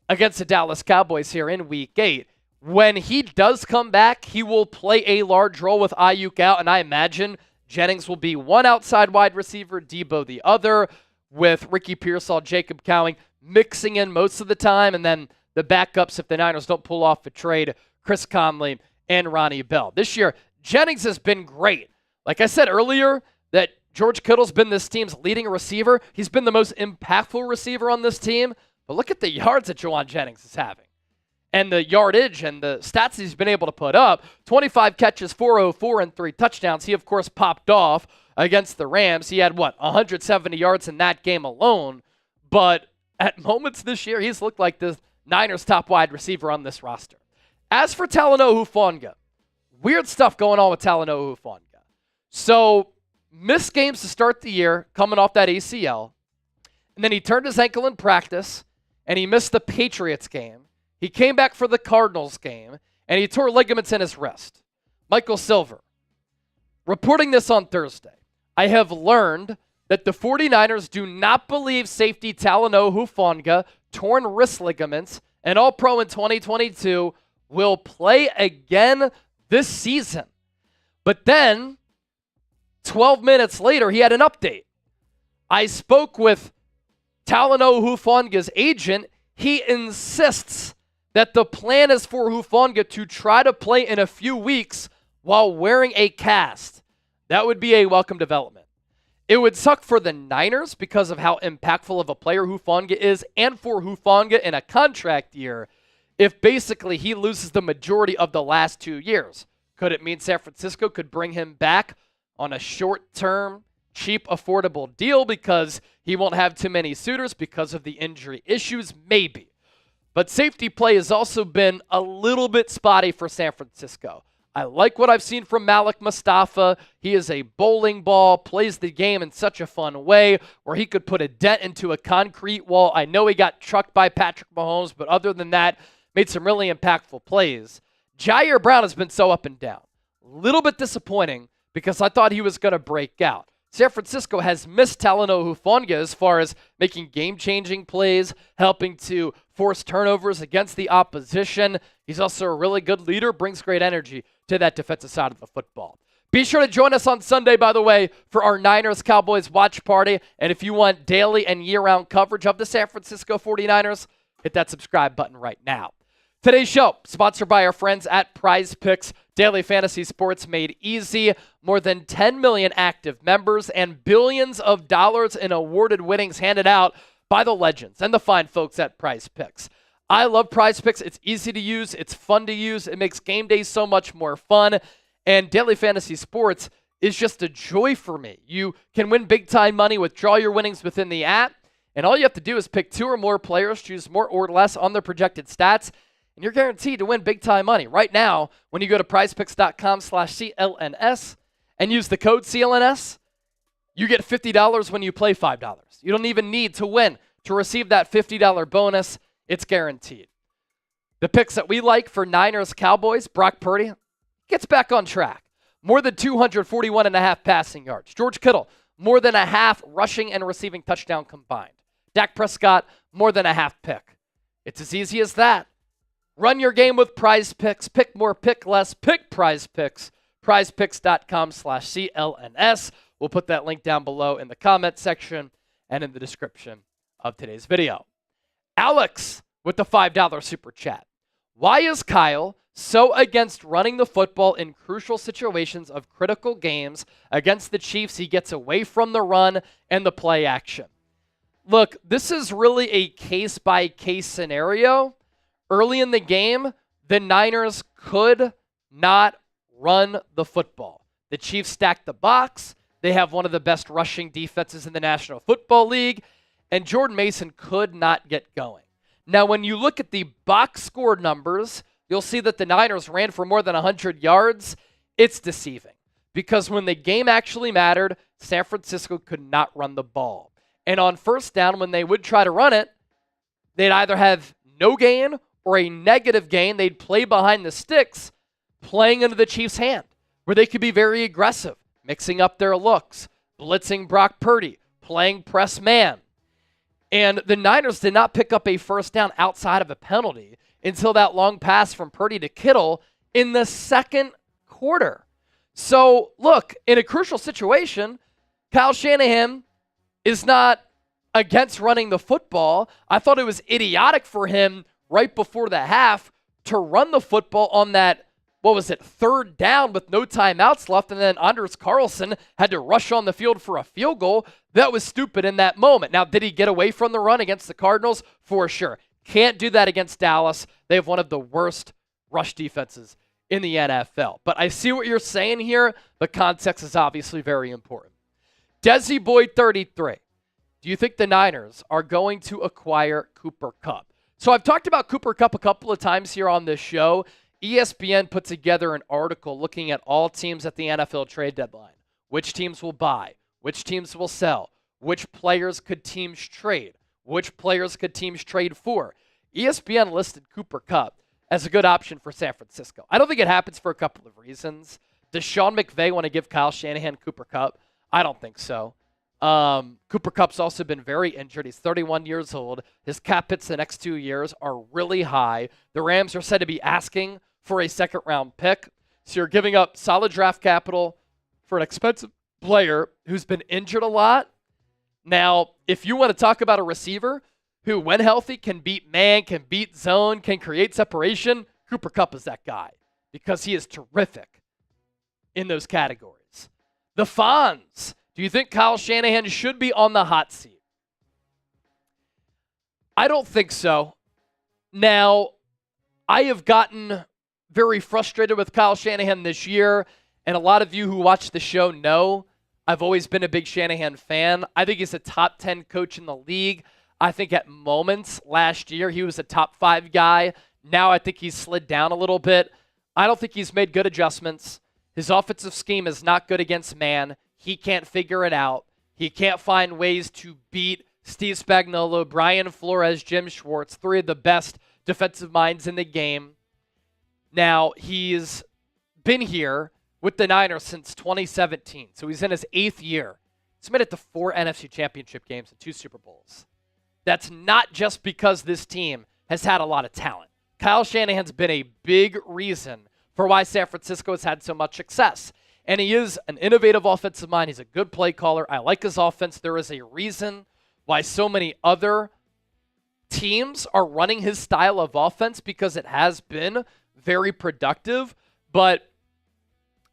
against the Dallas Cowboys here in Week 8. When he does come back, he will play a large role with Ayuk out, and I imagine Jennings will be one outside wide receiver, Deebo the other, with Ricky Pearsall, Jacob Cowing mixing in most of the time, and then the backups if the Niners don't pull off a trade, Chris Conley and Ronnie Bell. This year, Jennings has been great. Like I said earlier, that George Kittle's been this team's leading receiver. He's been the most impactful receiver on this team. But look at the yards that Jauan Jennings is having. And the yardage and the stats he's been able to put up. 25 catches, 404, and 3 touchdowns. He, of course, popped off against the Rams. He had, 170 yards in that game alone. But at moments this year, he's looked like the Niners' top wide receiver on this roster. As for Talanoa Hufanga, weird stuff going on with Talanoa Hufanga. So, missed games to start the year, coming off that ACL. And then he turned his ankle in practice, and he missed the Patriots game. He came back for the Cardinals game, and he tore ligaments in his wrist. Michael Silver, reporting this on Thursday, I have learned that the 49ers do not believe safety Talanoa Hufanga, torn wrist ligaments, and All-Pro in 2022 will play again this season. But then, 12 minutes later, he had an update. I spoke with Talanoa Hufanga's agent. He insists that the plan is for Hufanga to try to play in a few weeks while wearing a cast. That would be a welcome development. It would suck for the Niners because of how impactful of a player Hufanga is, and for Hufanga in a contract year if basically he loses the majority of the last 2 years. Could it mean San Francisco could bring him back on a short-term, cheap, affordable deal because he won't have too many suitors because of the injury issues? Maybe. But safety play has also been a little bit spotty for San Francisco. I like what I've seen from Malik Mustafa. He is a bowling ball, plays the game in such a fun way where he could put a dent into a concrete wall. I know he got trucked by Patrick Mahomes, but other than that, made some really impactful plays. Jair Brown has been so up and down. A little bit disappointing because I thought he was going to break out. San Francisco has missed Talanoa Hufanga as far as making game-changing plays, helping to force turnovers against the opposition. He's also a really good leader, brings great energy to that defensive side of the football. Be sure to join us on Sunday, by the way, for our Niners-Cowboys watch party. And if you want daily and year-round coverage of the San Francisco 49ers, hit that subscribe button right now. Today's show, sponsored by our friends at Prize Picks, daily fantasy sports made easy. More than 10 million active members and billions of dollars in awarded winnings handed out by the legends and the fine folks at Prize Picks. I love Prize Picks. It's easy to use. It's fun to use. It makes game days so much more fun. And daily fantasy sports is just a joy for me. You can win big-time money, withdraw your winnings within the app, and all you have to do is pick 2 or more players, choose more or less on their projected stats, and you're guaranteed to win big-time money. Right now, when you go to prizepicks.com/CLNS and use the code CLNS, you get $50 when you play $5. You don't even need to win to receive that $50 bonus. It's guaranteed. The picks that we like for Niners Cowboys, Brock Purdy gets back on track. More than 241.5 passing yards. George Kittle, more than a half rushing and receiving touchdown combined. Dak Prescott, more than a half pick. It's as easy as that. Run your game with Prize Picks. Pick more, pick less. Pick Prize Picks. prizepicks.com/CLNS. We'll put that link down below in the comment section and in the description of today's video. Alex with the $5 super chat. Why is Kyle so against running the football in crucial situations of critical games against the Chiefs? He gets away from the run and the play action. Look, this is really a case-by-case scenario. Early in the game, the Niners could not run the football. The Chiefs stacked the box. They have one of the best rushing defenses in the National Football League, and Jordan Mason could not get going. Now, when you look at the box score numbers, you'll see that the Niners ran for more than 100 yards. It's deceiving because when the game actually mattered, San Francisco could not run the ball. And on first down, when they would try to run it, they'd either have no gain or a negative gain. They'd play behind the sticks, playing into the Chiefs' hand, where they could be very aggressive, mixing up their looks, blitzing Brock Purdy, playing press man. And the Niners did not pick up a first down outside of a penalty until that long pass from Purdy to Kittle in the second quarter. So, look, in a crucial situation, Kyle Shanahan is not against running the football. I thought it was idiotic for him right before the half to run the football on that what was it, 3rd down with no timeouts left, and then Anders Carlson had to rush on the field for a field goal. That was stupid in that moment. Now, did he get away from the run against the Cardinals? For sure. Can't do that against Dallas. They have one of the worst rush defenses in the NFL. But I see what you're saying here. The context is obviously very important. Desi Boy 33. Do you think the Niners are going to acquire Cooper Kupp? So I've talked about Cooper Kupp a couple of times here on this show. ESPN put together an article looking at all teams at the NFL trade deadline. Which teams will buy? Which teams will sell? Which players could teams trade? Which players could teams trade for? ESPN listed Cooper Kupp as a good option for San Francisco. I don't think it happens for a couple of reasons. Does Sean McVay want to give Kyle Shanahan Cooper Kupp? I don't think so. Cooper Kupp's also been very injured. He's 31 years old. His cap hits the next 2 years are really high. The Rams are said to be asking for a 2nd-round pick. So you're giving up solid draft capital for an expensive player who's been injured a lot. Now, if you want to talk about a receiver who, when healthy, can beat man, can beat zone, can create separation, Cooper Kupp is that guy because he is terrific in those categories. The Fonz. Do you think Kyle Shanahan should be on the hot seat? I don't think so. Now, I have gotten very frustrated with Kyle Shanahan this year, and a lot of you who watch the show know I've always been a big Shanahan fan. I think he's a top 10 coach in the league. I think at moments last year he was a top 5 guy. Now I think he's slid down a little bit. I don't think he's made good adjustments. His offensive scheme is not good against man. He can't figure it out. He can't find ways to beat Steve Spagnuolo, Brian Flores, Jim Schwartz, 3 of the best defensive minds in the game. Now, he's been here with the Niners since 2017, so he's in his 8th year. He's made it to 4 NFC Championship games and 2 Super Bowls. That's not just because this team has had a lot of talent. Kyle Shanahan's been a big reason for why San Francisco has had so much success. And he is an innovative offensive mind. He's a good play caller. I like his offense. There is a reason why so many other teams are running his style of offense because it has been very productive. But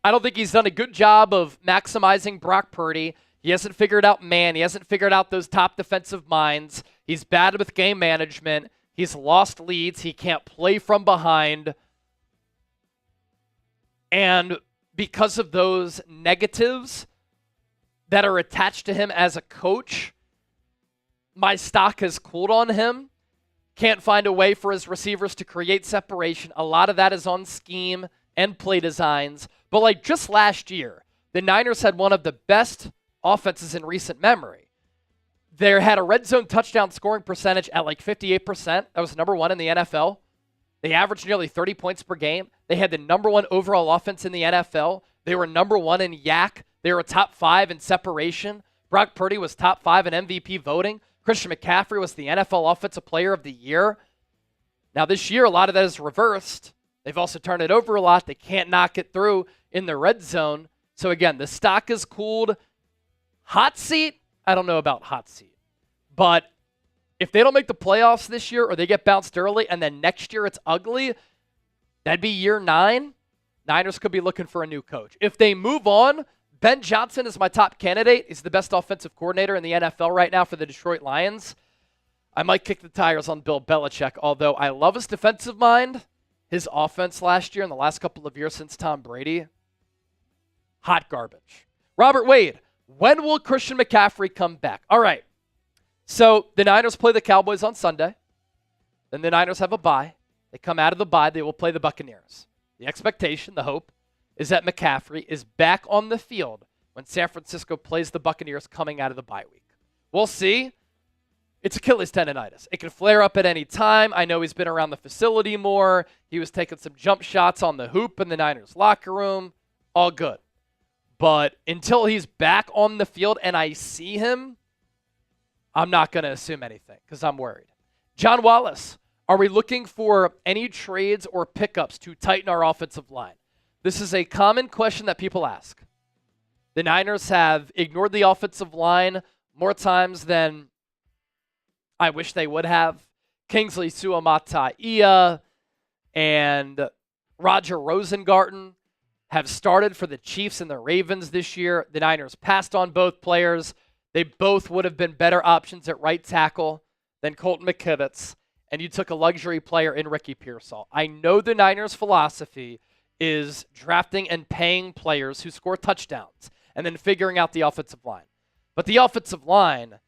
I don't think he's done a good job of maximizing Brock Purdy. He hasn't figured out man. He hasn't figured out those top defensive minds. He's bad with game management. He's lost leads. He can't play from behind. And because of those negatives that are attached to him as a coach, my stock has cooled on him. Can't find a way for his receivers to create separation. A lot of that is on scheme and play designs. But like just last year, the Niners had one of the best offenses in recent memory. They had a red zone touchdown scoring percentage at like 58%. That was number 1 in the NFL. They averaged nearly 30 points per game. They had the number 1 overall offense in the NFL. They were number 1 in yak. They were top 5 in separation. Brock Purdy was top 5 in MVP voting. Christian McCaffrey was the NFL Offensive Player of the Year. Now this year, a lot of that is reversed. They've also turned it over a lot. They can't knock it through in the red zone. So again, the stock is cooled. Hot seat? I don't know about hot seat. But if they don't make the playoffs this year or they get bounced early and then next year it's ugly, that'd be year 9. Niners could be looking for a new coach. If they move on, Ben Johnson is my top candidate. He's the best offensive coordinator in the NFL right now for the Detroit Lions. I might kick the tires on Bill Belichick, although I love his defensive mind. His offense last year and the last couple of years since Tom Brady, hot garbage. Robert Wade, when will Christian McCaffrey come back? All right. So the Niners play the Cowboys on Sunday. Then the Niners have a bye. They come out of the bye. They will play the Buccaneers. The expectation, the hope, is that McCaffrey is back on the field when San Francisco plays the Buccaneers coming out of the bye week. We'll see. It's Achilles tendonitis. It can flare up at any time. I know he's been around the facility more. He was taking some jump shots on the hoop in the Niners locker room. All good. But until he's back on the field and I see him, I'm not going to assume anything because I'm worried. John Wallace, are we looking for any trades or pickups to tighten our offensive line? This is a common question that people ask. The Niners have ignored the offensive line more times than I wish they would have. Kingsley Suamataia and Roger Rosengarten have started for the Chiefs and the Ravens this year. The Niners passed on both players. They both would have been better options at right tackle than Colton McKivitz, and you took a luxury player in Ricky Pearsall. I know the Niners' philosophy is drafting and paying players who score touchdowns and then figuring out the offensive line. But the offensive line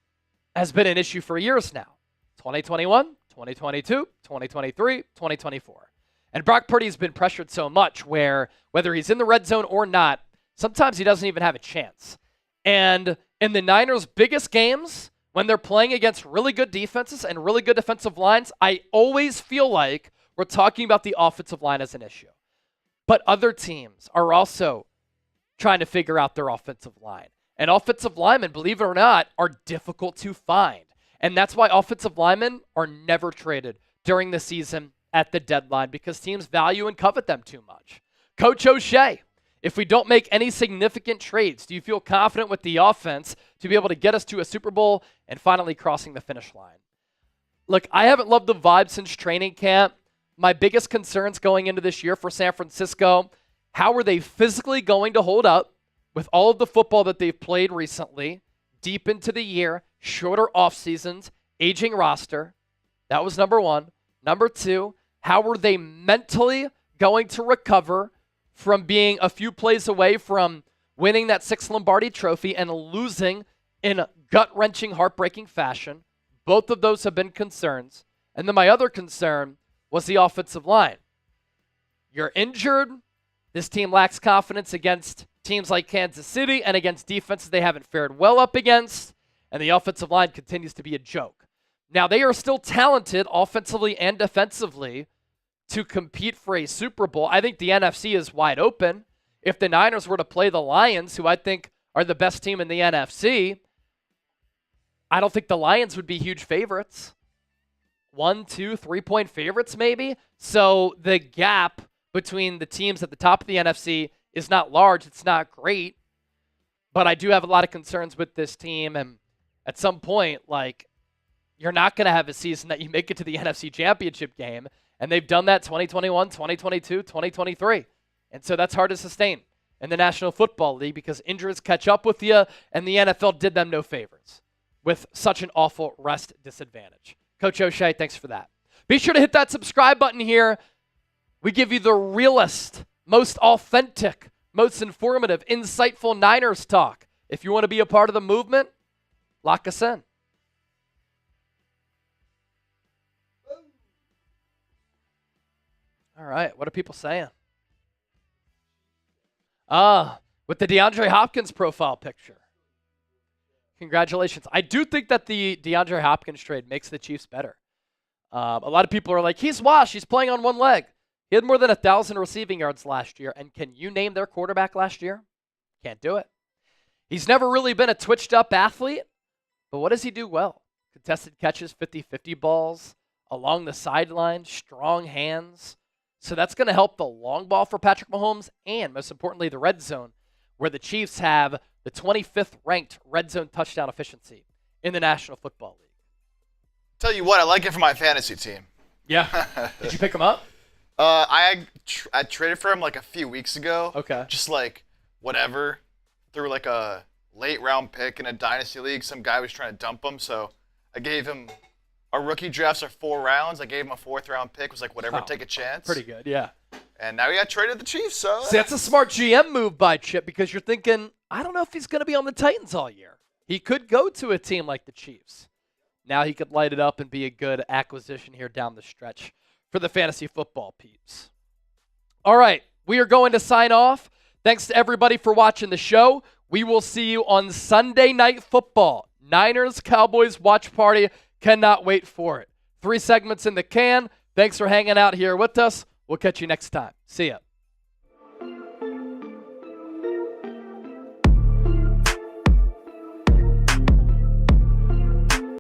has been an issue for years now. 2021, 2022, 2023, 2024. And Brock Purdy's been pressured so much where, whether he's in the red zone or not, sometimes he doesn't even have a chance. And in the Niners' biggest games, when they're playing against really good defenses and really good defensive lines, I always feel like we're talking about the offensive line as an issue. But other teams are also trying to figure out their offensive line. And offensive linemen, believe it or not, are difficult to find. And that's why offensive linemen are never traded during the season at the deadline, because teams value and covet them too much. Coach O'Shea, if we don't make any significant trades, do you feel confident with the offense to be able to get us to a Super Bowl and finally crossing the finish line? Look, I haven't loved the vibe since training camp. My biggest concerns going into this year for San Francisco, how are they physically going to hold up with all of the football that they've played recently, deep into the year, shorter off seasons, aging roster? That was number one. Number two, how are they mentally going to recover from being a few plays away from winning that 6th Lombardi trophy and losing in gut-wrenching, heartbreaking fashion? Both of those have been concerns. And then my other concern was the offensive line. You're injured. This team lacks confidence against teams like Kansas City and against defenses they haven't fared well up against. And the offensive line continues to be a joke. Now, they are still talented offensively and defensively to compete for a Super Bowl. I think the NFC is wide open. If the Niners were to play the Lions, who I think are the best team in the NFC, I don't think the Lions would be huge favorites. 1, 2, 3-point favorites maybe. So the gap between the teams at the top of the NFC is not large. It's not great. But I do have a lot of concerns with this team. And at some point, you're not going to have a season that you make it to the NFC Championship game. And they've done that 2021, 2022, 2023. And so that's hard to sustain in the National Football League because injuries catch up with you, and the NFL did them no favors with such an awful rest disadvantage. Coach O'Shea, thanks for that. Be sure to hit that subscribe button here. We give you the realest, most authentic, most informative, insightful Niners talk. If you want to be a part of the movement, lock us in. All right, what are people saying? With the DeAndre Hopkins profile picture. Congratulations. I do think that the DeAndre Hopkins trade makes the Chiefs better. A lot of people are like, he's washed. He's playing on one leg. He had more than 1,000 receiving yards last year. And can you name their quarterback last year? Can't do it. He's never really been a twitched-up athlete. But what does he do well? Contested catches, 50-50 balls, along the sideline, strong hands. So that's going to help the long ball for Patrick Mahomes and, most importantly, the red zone, where the Chiefs have the 25th ranked red zone touchdown efficiency in the National Football League. Tell you what, I like it for my fantasy team. Yeah. Did you pick him up? I traded for him a few weeks ago. Okay. Just whatever. Through a late round pick in a dynasty league. Some guy was trying to dump him, so I gave him. Our rookie drafts are 4 rounds. I gave him a 4th round pick. Was whatever, take a chance. Pretty good, yeah. And now he got traded to the Chiefs, so. See, that's a smart GM move by Chip because you're thinking, I don't know if he's going to be on the Titans all year. He could go to a team like the Chiefs. Now he could light it up and be a good acquisition here down the stretch for the fantasy football peeps. All right, we are going to sign off. Thanks to everybody for watching the show. We will see you on Sunday Night Football. Niners Cowboys watch party. Cannot wait for it. 3 segments in the can. Thanks for hanging out here with us. We'll catch you next time. See ya.